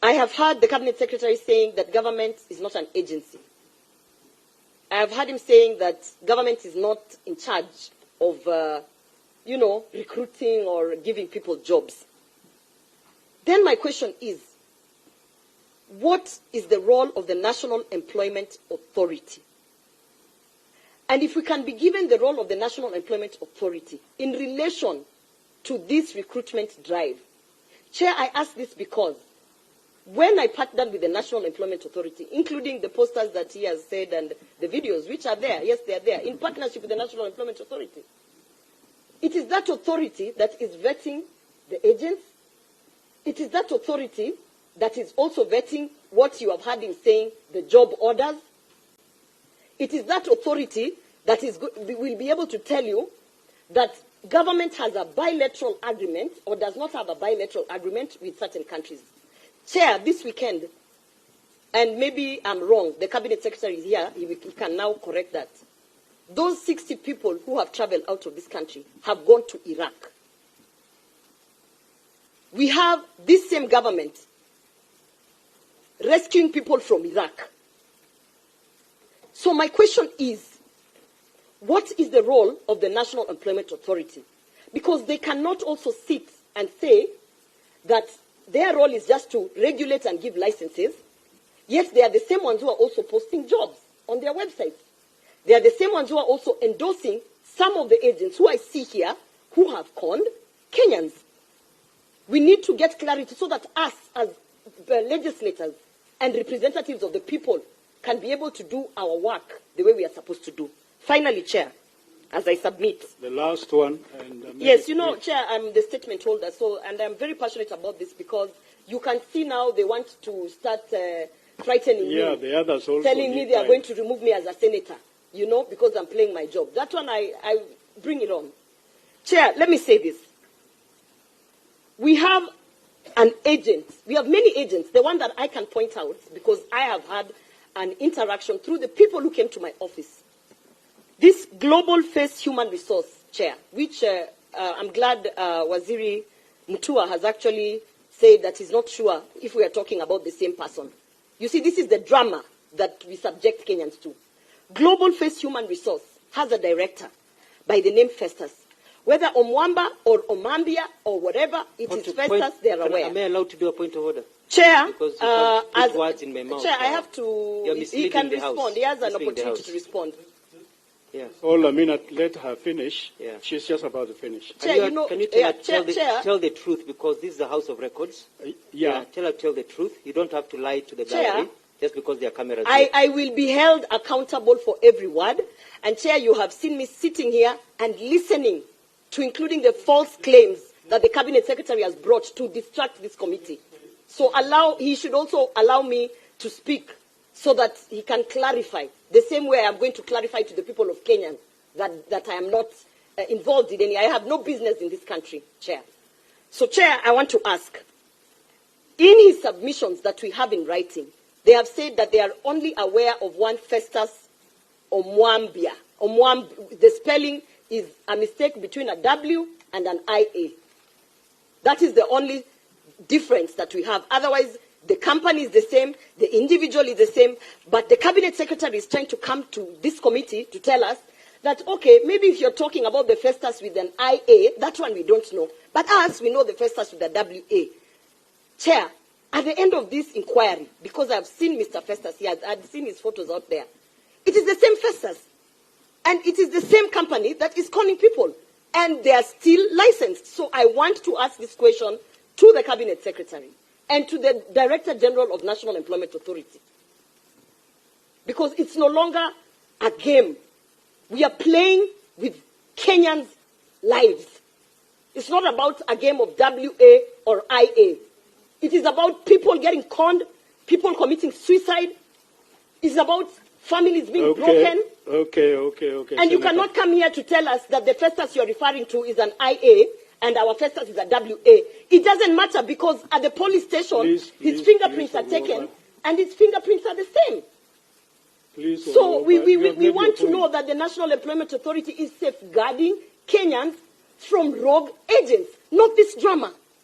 I have heard the Cabinet Secretary saying that government is not an agency. I have heard him saying that government is not in charge of, recruiting or giving people jobs. Then my question is, what is the role of the National Employment Authority? And if we can be given the role of the National Employment Authority in relation to this recruitment drive. Chair, I ask this because when I partnered with the National Employment Authority, including the posters that he has said and the videos, which are there, yes, they are there, in partnership with the National Employment Authority, it is that authority that is vetting the agents. It is that authority that is also vetting what you have heard him saying, the job orders. It is that authority that will be able to tell you that government has a bilateral agreement or does not have a bilateral agreement with certain countries. Chair, this weekend, and maybe I'm wrong, the Cabinet Secretary is here, he can now correct that. Those 60 people who have traveled out of this country have gone to Iraq. We have this same government rescuing people from Iraq. So my question is, what is the role of the National Employment Authority? Because they cannot also sit and say that their role is just to regulate and give licenses, yet they are the same ones who are also posting jobs on their websites. They are the same ones who are also endorsing some of the agents who I see here who have conned Kenyans. We need to get clarity so that us as legislators and representatives of the people can be able to do our work the way we are supposed to do. Finally, Chair, as I submit. The last one. Yes, Chair, I'm the statement holder, and I'm very passionate about this because you can see now they want to start frightening me. Yeah, the others also. Telling me they are going to remove me as a senator, because I'm playing my job. That one, I bring it on. Chair, let me say this. We have an agent. We have many agents. The one that I can point out, because I have had an interaction through the people who came to my office. This Global Face Human Resource Chair, which I'm glad Waziri Mutua has actually said that he's not sure if we are talking about the same person. You see, this is the drama that we subject Kenyans to. Global Face Human Resource has a director by the name Festus. Whether Omwamba or Omambia or whatever, it is Festus, they are aware. Am I allowed to do a point of order? Chair, because as words in my mouth. Chair, I have to. He can respond. He has an opportunity to respond. Yeah. Hold a minute. Let her finish. Yeah. She's just about to finish. Chair, can you tell the truth, because this is the House of Records? Yeah. Tell the truth. You don't have to lie to the gallery just because there are cameras. I will be held accountable for every word. And Chair, you have seen me sitting here and listening to including the false claims that the Cabinet Secretary has brought to distract this committee. So he should also allow me to speak so that he can clarify. The same way I'm going to clarify to the people of Kenya that I am not involved in any. I have no business in this country, Chair. So, Chair, I want to ask, in his submissions that we have in writing, they have said that they are only aware of one Festus Omwambia. The spelling is a mistake between a W and an IA. That is the only difference that we have. Otherwise, the company is the same, the individual is the same, but the Cabinet Secretary is trying to come to this committee to tell us that, okay, maybe if you're talking about the Festus with an IA, that one we don't know. But us, we know the Festus with a WA. Chair, at the end of this inquiry, because I've seen Mr. Festus, I've seen his photos out there, it is the same Festus. And it is the same company that is calling people. And they are still licensed. So I want to ask this question to the Cabinet Secretary and to the Director General of National Employment Authority. Because it's no longer a game. We are playing with Kenyans' lives. It's not about a game of WA or IA. It is about people getting conned, people committing suicide. It's about families being broken. Okay. And you cannot come here to tell us that the Festus you're referring to is an IA and our Festus is a WA. It doesn't matter because at the police station, his fingerprints are taken and his fingerprints are the same. So we want to know that the National Employment Authority is safeguarding Kenyans from rogue agents, not this drama.